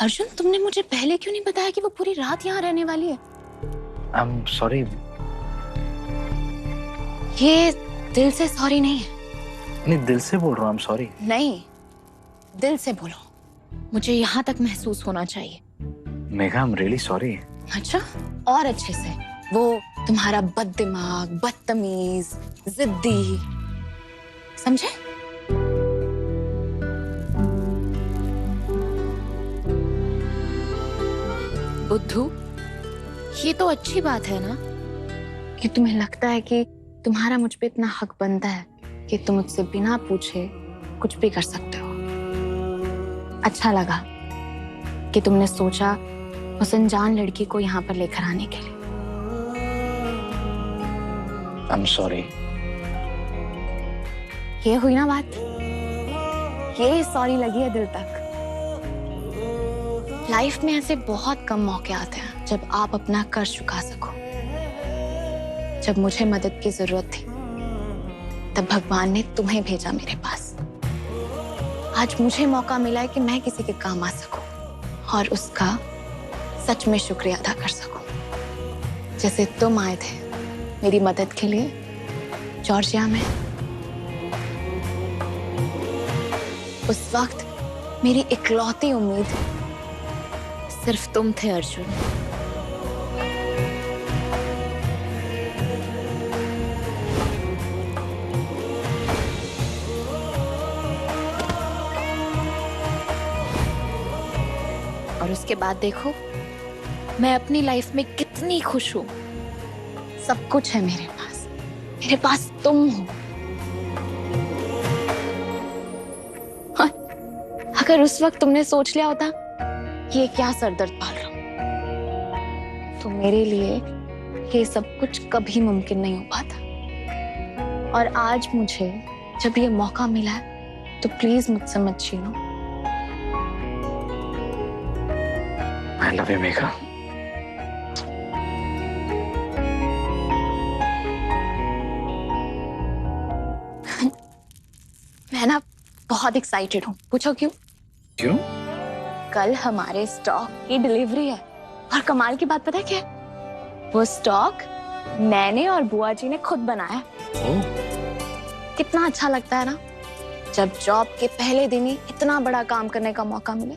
अर्जुन, तुमने मुझे पहले क्यों नहीं बताया कि वो पूरी रात यहाँ रहने वाली है? I'm sorry. ये दिल से सॉरी नहीं है। नहीं, दिल से बोल रहा हूँ, I'm sorry. नहीं, दिल से बोलो। मुझे यहाँ तक महसूस होना चाहिए। Megha, I'm really sorry. अच्छा, और अच्छे से। वो तुम्हारा बददिमाग, बदतमीज, जिद्दी, समझे? बुद्धू, ये तो अच्छी बात है ना कि तुम्हें लगता है कि तुम्हारा मुझ पे इतना हक बनता है कि तुम मुझसे बिना पूछे कुछ भी कर सकते हो। अच्छा लगा कि तुमने सोचा उस अनजान लड़की को यहाँ पर लेकर आने के लिए। I'm sorry. ये हुई ना बात? ये सॉरी लगी है दिल तक। लाइफ में ऐसे बहुत कम मौके आते हैं जब आप अपना कर्ज चुका सको। जब मुझे मदद की जरूरत थी तब भगवान ने तुम्हें भेजा मेरे पास। आज मुझे मौका मिला है कि मैं किसी के काम आ सकूं और उसका सच में शुक्रिया अदा कर सकूं। जैसे तुम आए थे मेरी मदद के लिए जॉर्जिया में। उस वक्त मेरी इकलौती उम्मीद सिर्फ तुम थे अर्जुन। और उसके बाद देखो मैं अपनी लाइफ में कितनी खुश हूं। सब कुछ है मेरे पास तुम हो। अगर उस वक्त तुमने सोच लिया होता कि ये क्या सरदर्द पाल रहा हूं, तो मेरे लिए ये सब कुछ कभी मुमकिन नहीं हो पाता। और आज मुझे जब ये मौका मिला है तो प्लीज मुझसे मत छीनो। I love you, Megha. मैं ना बहुत एक्साइटेड हूँ। पूछो क्यों? क्यों? कल हमारे स्टॉक की डिलीवरी है और कमाल की बात पता है क्या है? वो स्टॉक मैंने और बुआ जी ने खुद बनाया है। ओह, कितना अच्छा लगता है ना जब जॉब के पहले दिन ही इतना बड़ा काम करने का मौका मिले।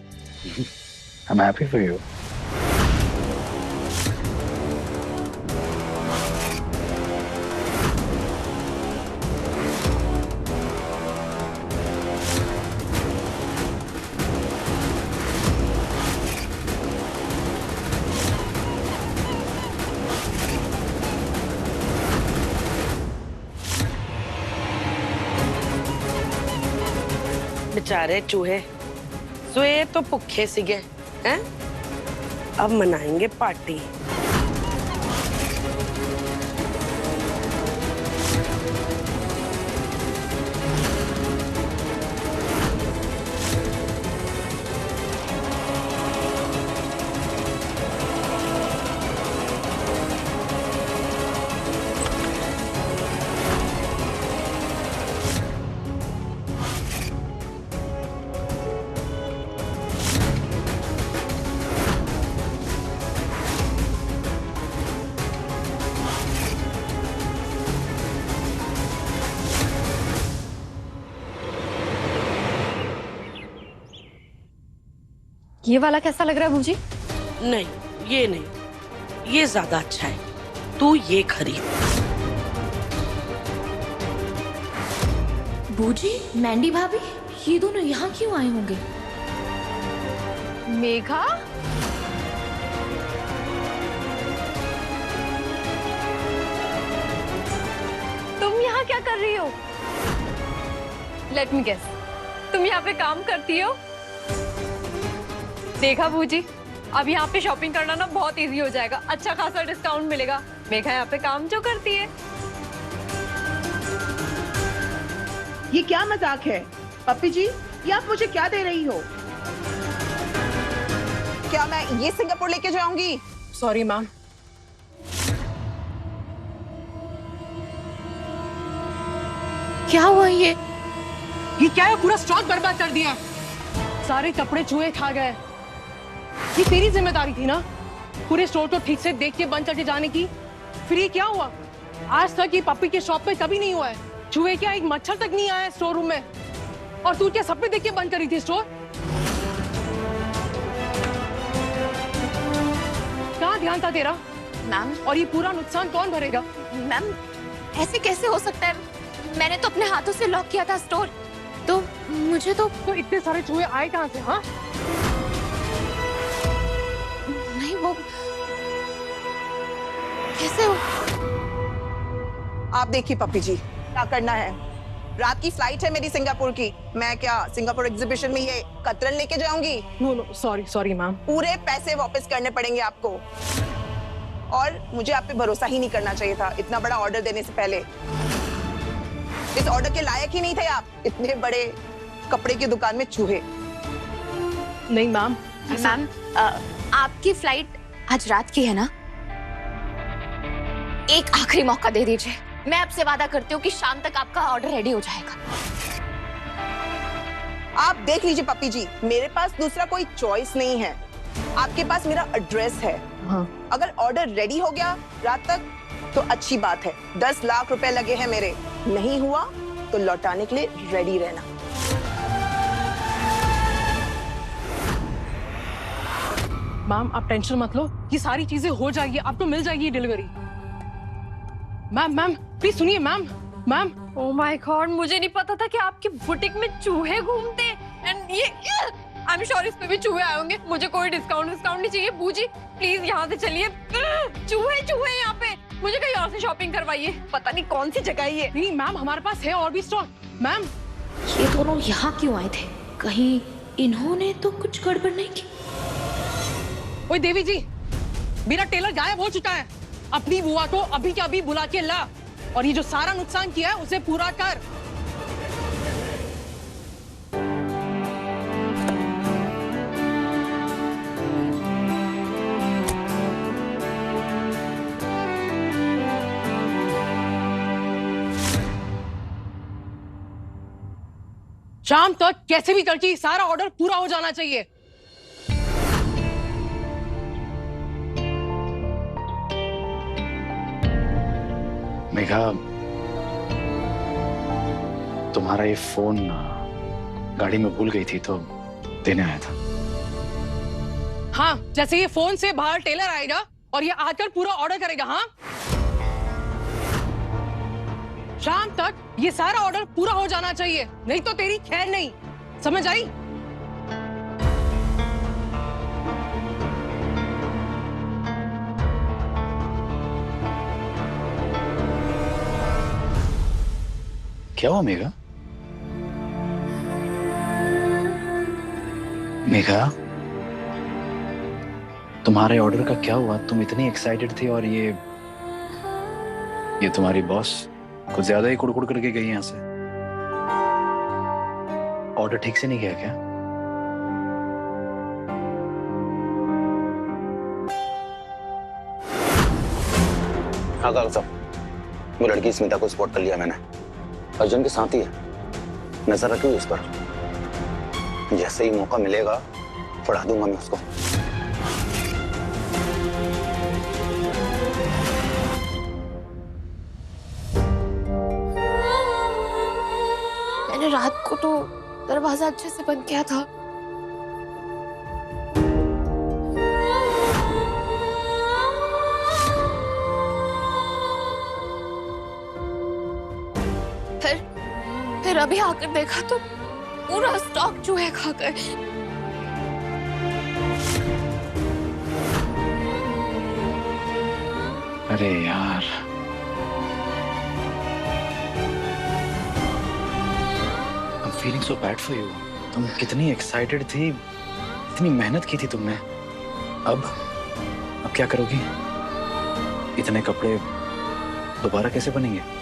I'm happy for you. बेचारे चूहे सोए तो भुखे सीगे हैं। अब मनाएंगे पार्टी। ये वाला कैसा लग रहा है बूजी? नहीं, ये नहीं, ये ज्यादा अच्छा है। तू ये खरीद। बूजी, मैंडी भाभी, ये दोनों यहाँ क्यों आए होंगे? मेघा, तुम यहाँ क्या कर रही हो? लेट मी गेस, तुम यहाँ पे काम करती हो? देखा बूजी, अब यहाँ पे शॉपिंग करना ना बहुत इजी हो जाएगा। अच्छा खासा डिस्काउंट मिलेगा। मेघा यहाँ पे काम जो करती है। ये क्या मजाक है? पप्पी जी, ये आप मुझे क्या दे रही हो? क्या मैं ये सिंगापुर लेके जाऊंगी? Sorry ma'am. क्या हुआ ये क्या है? पूरा स्टॉक बर्बाद कर दिया। सारे कपड़े चूहे खा गए। ये तेरी जिम्मेदारी थी ना, पूरे स्टोर को ठीक से देख के बंद करके जाने की। फिर ये क्या हुआ? आज तक ये पप्पी के शॉप पे कभी नहीं हुआ है। चूहे क्या एक मच्छर तक नहीं आया स्टोर रूम में। और तू क्या सब पे देख के बंद करी थी स्टोर? कहाँ ध्यान था तेरा? मैम, और ये पूरा नुकसान कौन भरेगा? मैम ऐसे कैसे हो सकता है? मैंने तो अपने हाथों से लॉक किया था स्टोर, तो मुझे तो इतने सारे चूहे आए कहाँ से? हाँ, नहीं, वो कैसे हो? आप देखिए पप्पी जी, क्या करना है। रात की फ्लाइट है मेरी सिंगापुर की। मैं क्या सिंगापुर एग्जीबिशन में ये कतरन लेके जाऊंगी? No sorry sorry ma'am. पूरे पैसे वापस करने पड़ेंगे आपको। और मुझे आप पे भरोसा ही नहीं करना चाहिए था इतना बड़ा ऑर्डर देने से पहले। इस ऑर्डर के लायक ही नहीं थे आप, इतने बड़े कपड़े की दुकान में चूहे। नहीं मैम। मैम, आपकी फ्लाइट आज रात की है ना? एक आखिरी मौका दे दीजिए। मैं आपसे वादा करती हूँ कि शाम तक आपका ऑर्डर रेडी हो जाएगा। आप देख लीजिए पप्पी जी, मेरे पास दूसरा कोई चॉइस नहीं है। आपके पास मेरा एड्रेस है। हाँ। अगर ऑर्डर रेडी हो गया रात तक तो अच्छी बात है। 10 लाख रुपए लगे हैं मेरे। नहीं हुआ तो लौटाने के लिए रेडी रहना। मैम आप टेंशन मत लो, ये सारी चीजें हो जाएगी, आपको मिल जाएगी डिलीवरी। मैम प्लीज सुनिए ma'am. Ma'am oh my God, मुझे नहीं पता था कि आपकी बुटीक में चूहे घूमते हैं। एंड ये आई एम श्योर इस पे भी चूहे आए होंगे। मुझे कोई डिस्काउंट नहीं चाहिए। बूजी प्लीज यहाँ से चलिए। चूहे यहाँ पे, मुझे कहीं और से शॉपिंग करवाइए। पता नहीं कौन सी जगह है ये। नहीं मैम, हमारे पास है और भी स्टॉक। मैम ये दोनों यहाँ क्यों आए थे? कहीं इन्होंने तो कुछ गड़बड़ नहीं की? ओए देवी जी, मेरा टेलर गायब हो चुका है। अपनी बुआ को अभी के अभी बुला के ला और ये जो सारा नुकसान किया है उसे पूरा कर। शाम तक कैसे भी करके सारा ऑर्डर पूरा हो जाना चाहिए। मेघा, तुम्हारा ये फोन गाड़ी में भूल गई थी तो देने आया था। हाँ, जैसे ये फोन से बाहर टेलर आएगा और ये आकर पूरा ऑर्डर करेगा। हाँ, शाम तक ये सारा ऑर्डर पूरा हो जाना चाहिए, नहीं तो तेरी खैर नहीं। समझ आई? क्या हुआ मेघा? मेघा, तुम्हारे ऑर्डर का क्या हुआ? तुम इतनी एक्साइटेड थी और ये तुम्हारी बॉस कुछ ज्यादा ही कुड़कुड़ करके गई यहां से। ऑर्डर ठीक से नहीं गया क्या? हाँ काका साहब, वो लड़की स्मिता को स्पॉट कर लिया मैंने। अर्जुन के साथ ही है, नजर रखिए उस पर। जैसे ही मौका मिलेगा फड़ा दूंगा मैं उसको। मैंने रात को तो दरवाजा अच्छे से बंद किया था। फिर अभी आकर देखा तो पूरा स्टॉक चूहे खा गए। अरे यार, I'm feeling so bad for you. तुम कितनी एक्साइटेड थी, इतनी मेहनत की थी तुमने। अब क्या करोगी? इतने कपड़े दोबारा कैसे बनेंगे?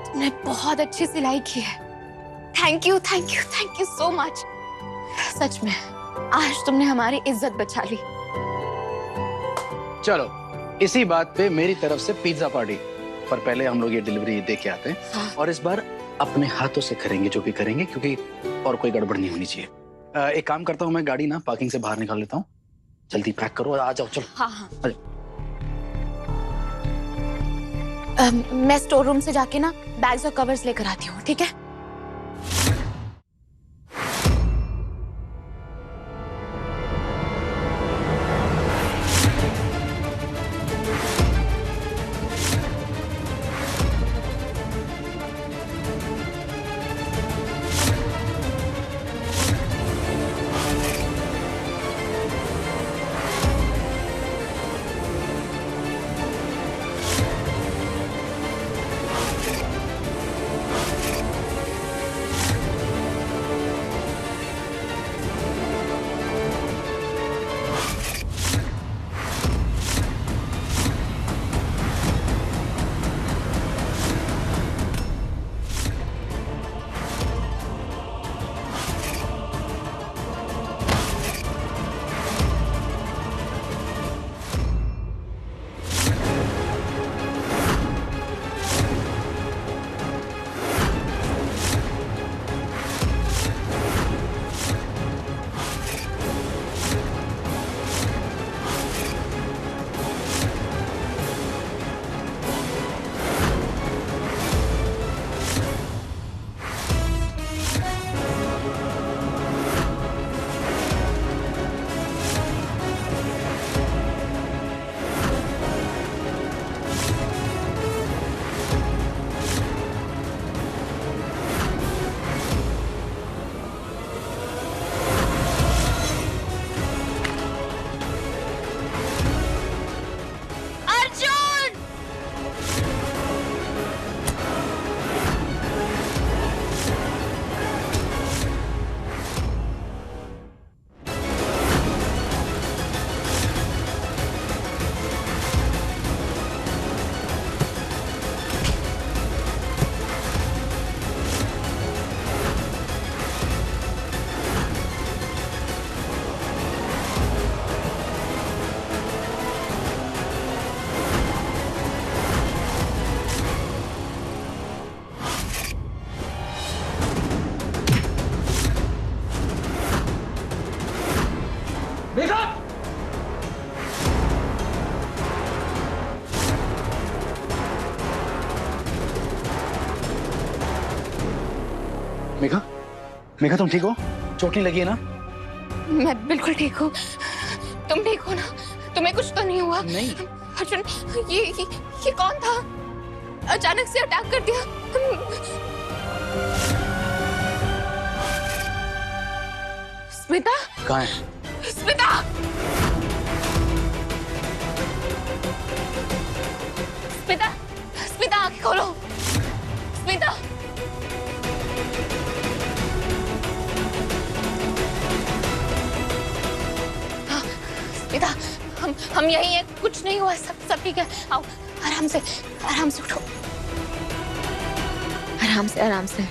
तुमने बहुत अच्छी सिलाई की है। Thank you thank you thank you so much. सच में आज तुमने हमारी इज्जत बचा ली। चलो इसी बात पे मेरी तरफ से पिज्जा पार्टी, पर पहले हम लोग ये डिलीवरी दे के आते हैं। हाँ। और इस बार अपने हाथों से करेंगे जो भी करेंगे, क्योंकि और कोई गड़बड़ नहीं होनी चाहिए। एक काम करता हूँ, मैं गाड़ी ना पार्किंग से बाहर निकाल लेता हूँ। जल्दी पैक करो और आ जाओ। चलो हाँ हाँ। आ जाओ। मैं स्टोर रूम से जाके ना बैग्स और कवर्स लेकर आती हूँ, ठीक है? मेघा, मेघा तुम ठीक हो? चोट नहीं लगी है ना? मैं बिल्कुल ठीक हूँ। तुम ठीक हो ना? तुम्हें कुछ तो नहीं हुआ? नहीं। अर्जुन, ये कौन था? अचानक से अटैक कर दिया। स्मिता? कहाँ है? स्मिता! स्मिता, स्मिता आंखें खोलो। स्मिता! हाँ, स्मिता, हम यही हैं, कुछ नहीं हुआ, सब ठीक है। आओ, आराम से उठो। आराम से।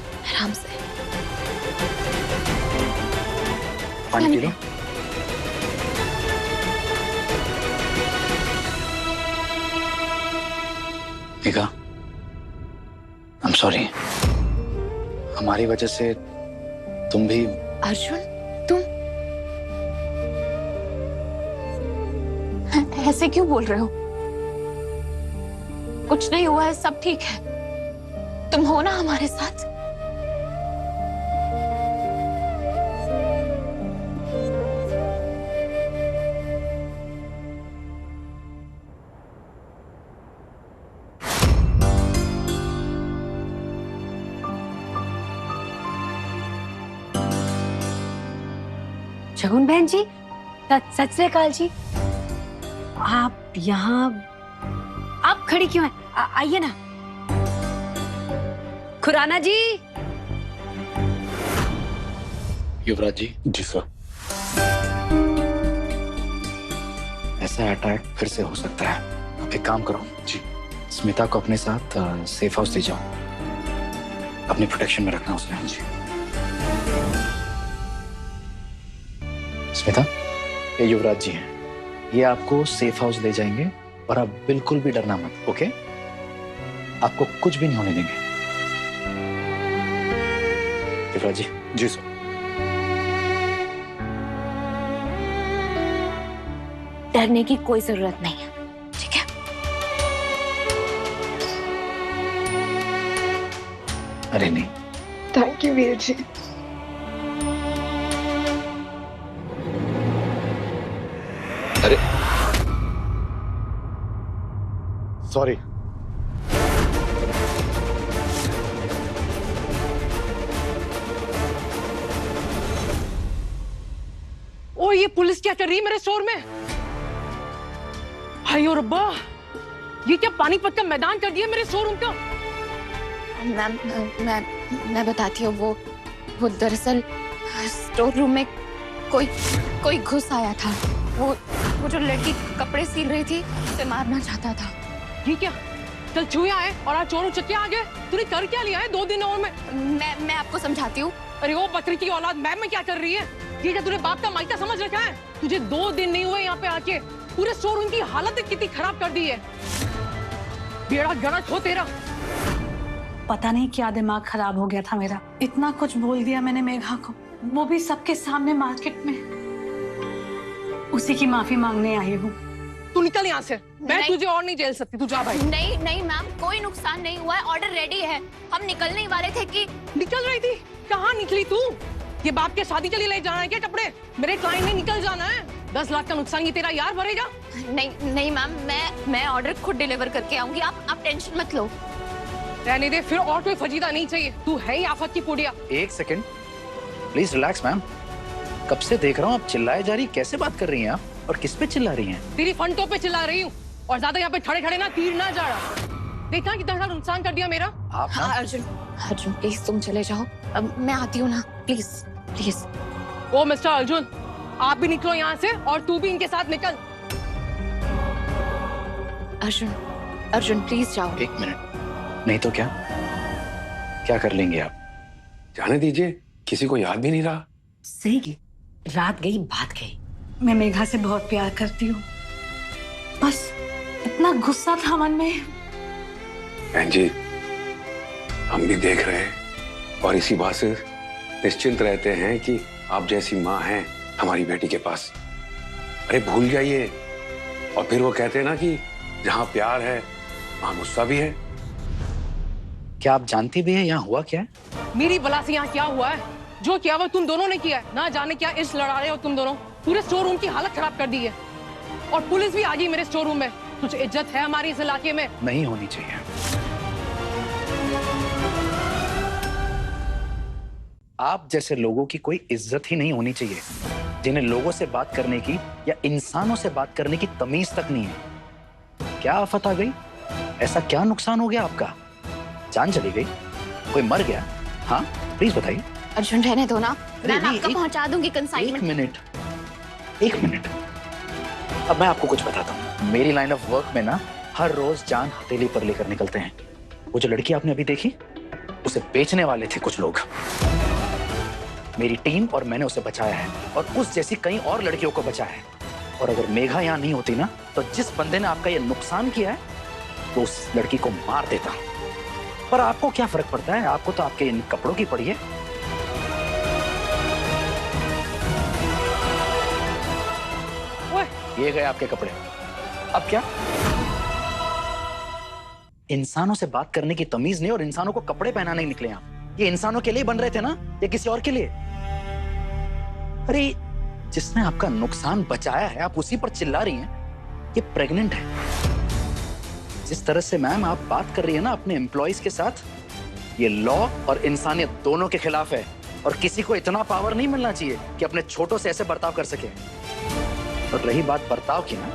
पानी P low. Megha, I'm sorry। हमारी वजह से तुम भी। अर्जुन, तुम ऐसे क्यों बोल रहे हो? कुछ नहीं हुआ है, सब ठीक है। तुम हो ना हमारे साथ? शगुन बहन जी, सत श्री अकाल जी। आप यहाँ, आप खड़ी क्यों हैं? आइए ना। खुराना जी। युवराज जी। जी सर। ऐसा अटैक फिर से हो सकता है। आप एक काम करो जी, स्मिता को अपने साथ सेफ हाउस ले जाओ, अपनी प्रोटेक्शन में रखना उसे। जी स्मिता, ये युवराज जी हैं, ये आपको सेफ हाउस ले जाएंगे और आप बिल्कुल भी डरना मत, ओके? आपको कुछ भी नहीं होने देंगे। युवराज जी। जी सर। डरने की कोई जरूरत नहीं है, ठीक है? अरे नहीं। Thank you Veer ji. अरे सॉरी। ओ ये पुलिस क्या कर रही है मेरे स्टोर में? हाय और रब्बा, ये क्या पानीपत का मैदान कर दिया मेरे स्टोर रूम का? मैम मैं बताती हूँ, वो दरअसल स्टोर रूम में कोई घुस आया था। वो जो लड़की कपड़े सिल रही थी उसे मारना चाहता था। ये क्या? कल चूहे आए और आज चोर उचक्के आ गए। तूने कर क्या लिया है 2 दिन और में? मैं आपको समझाती हूँ। अरे वो बकरी की औलाद, मैं क्या कर रही है? ये क्या तूने बाप का मायका समझ रखा है? तुझे 2 दिन नहीं हुए यहाँ पे आके, पूरे स्टोर रूम की हालत कितनी खराब कर दी है। बेड़ा गलत हो तेरा। पता नहीं क्या दिमाग खराब हो गया था मेरा, इतना कुछ बोल दिया मैंने मेघा को, वो भी सबके सामने मार्केट में। उसी की माफी मांगने आई हूँ। तू निकल यहाँ से, मैं तुझे और नहीं झेल सकती। तू जा भाई। नहीं मैम, कोई नुकसान नहीं हुआ है, ऑर्डर रेडी है। हम निकलने ही वाले थे कि। निकल रही थी? कहाँ निकली तू? ये बाप के शादी के लिए ले जाना है क्या कपड़े? मेरे क्लाइंट ने निकल जाना है। 10 लाख का नुकसान ये तेरा यार भरेगा? नहीं मैम, मैं ऑर्डर खुद डिलीवर करके आऊंगी, आप टेंशन मत लो। रहने दे, फिर और कोई फजीदा नहीं चाहिए। तू है ही आफत की पुड़िया। एक सेकंड प्लीज रिलैक्स मैम। कब से देख रहा हूँ आप चिल्लाए जा रही, कैसे बात कर रही हैं आप और किस पे चिल्ला रही हैं? तेरी फंटों पे चिल्ला रही हूँ, और ज्यादा यहाँ पे खड़े ना तीर ना जा रहा। देखा कितना सारा नुकसान कर दिया मेरा। आप हाँ, अर्जुन प्लीज तुम चले जाओ, अब मैं आती हूँ ना, प्लीज। ओ मिस्टर अर्जुन, आप भी निकलो यहाँ से, और तू भी इनके साथ निकल। अर्जुन प्लीज जाओ। 1 मिनट, नहीं तो क्या कर लेंगे आप? जाने दीजिए, किसी को याद भी नहीं रहा। सही, रात गई बात गई। मैं मेघा से बहुत प्यार करती हूँ, बस इतना गुस्सा था मन में। बहन जी, हम भी देख रहे हैं और इसी बात से निश्चिंत रहते हैं कि आप जैसी माँ हैं हमारी बेटी के पास। अरे भूल जाइए। और फिर वो कहते हैं ना कि जहाँ प्यार है वहाँ गुस्सा भी है। क्या आप जानती भी है यहाँ हुआ क्या है? मेरी बला से यहाँ क्या हुआ है? जो किया वो तुम दोनों ने किया है। ना जाने क्या इश्क लड़ा रहे हो तुम दोनों। पूरे स्टोर रूम की हालत खराब कर दी है, और पुलिस भी आ गई मेरे स्टोर रूम में। कुछ इज्जत है हमारी इस इलाके में? नहीं होनी चाहिए। आप जैसे लोगों की कोई इज्जत ही नहीं होनी चाहिए, जिन्हें लोगों से बात करने की या इंसानों से बात करने की तमीज तक नहीं है। क्या आफत आ गई? ऐसा क्या नुकसान हो गया आपका? जान चली गई? कोई मर गया? हाँ प्लीज बताइए। अर्जुन रहने दो ना, मैं आपको पहुंचा दूंगी कंसाइनमेंट। एक मिनट, अब मैं आपको कुछ बताता हूँ। मेरी लाइन ऑफ वर्क में ना हर रोज जान हथेली पर लेकर निकलते हैं। वो जो लड़की आपने अभी देखी, उसे बेचने वाले थे कुछ लोग। मेरी टीम और मैंने उसे बचाया है, और उस जैसी कई और लड़कियों को बचाया है। और अगर मेघा यहाँ नहीं होती ना, तो जिस बंदे ने आपका ये नुकसान किया है वो उस लड़की को मार देता। पर आपको क्या फर्क पड़ता है? आपको तो आपके इन कपड़ों की पड़ी है। ये गए आपके कपड़े। अब क्या? इंसानों से बात करने की तमीज नहीं और इंसानों को कपड़े पहनाने निकले आप। ये इंसानों के लिए बन रहे थे ना, या किसी और के लिए? अरे जिसने आपका नुकसान बचाया है आप उसी पर चिल्ला रही हैं। ये प्रेग्नेंट है। जिस तरह से मैम आप बात कर रही है ना अपने एम्प्लॉइज के साथ, ये लॉ और इंसानियत दोनों के खिलाफ है। और किसी को इतना पावर नहीं मिलना चाहिए कि अपने छोटों से ऐसे बर्ताव कर सके। और रही बात बर्ताव की ना,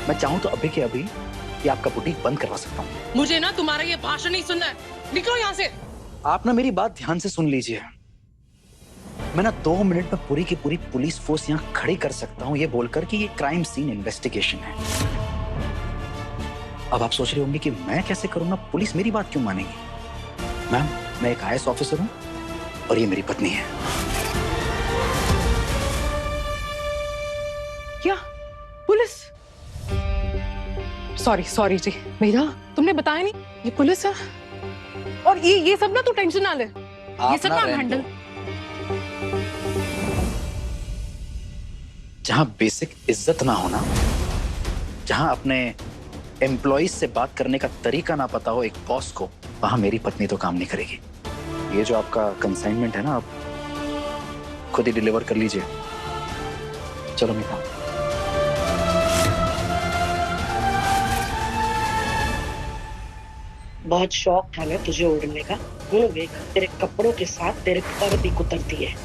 मैं चाहूं तो अभी के अभी ये आपका बुटीक बंद करवा सकता हूँ। मुझे ना तुम्हारा ये भाषण नहीं सुनना है। निकलो यहाँ से। आप ना मेरी बात ध्यान से सुन लीजिए। मैं ना 2 मिनट में पूरी की पूरी पुलिस फोर्स यहाँ खड़ी कर सकता हूँ ये बोलकर कि ये क्राइम सीन इन्वेस्टिगेशन है। अब आप सोच रहे होंगे कि मैं कैसे करूंगा, पुलिस मेरी बात क्यों मानेगी? मैम, मैं एक IAS ऑफिसर हूँ और ये मेरी पत्नी है। क्या? पुलिस? सॉरी जी मीरा, तुमने बताया नहीं ये पुलिस है। और ये सब ना तू टेंशन ना ले, ये सब ना हैंडल। जहां बेसिक इज्जत ना होना, जहां अपने एम्प्लॉइज से बात करने का तरीका ना पता हो एक बॉस को, वहां मेरी पत्नी तो काम नहीं करेगी। ये जो आपका कंसाइनमेंट है ना, आप खुद ही डिलीवर कर लीजिए। चलो मीरा। बहुत शौक था ना तुझे उड़ने का, तेरे कपड़ों के साथ तेरे पर भी कुतरती है।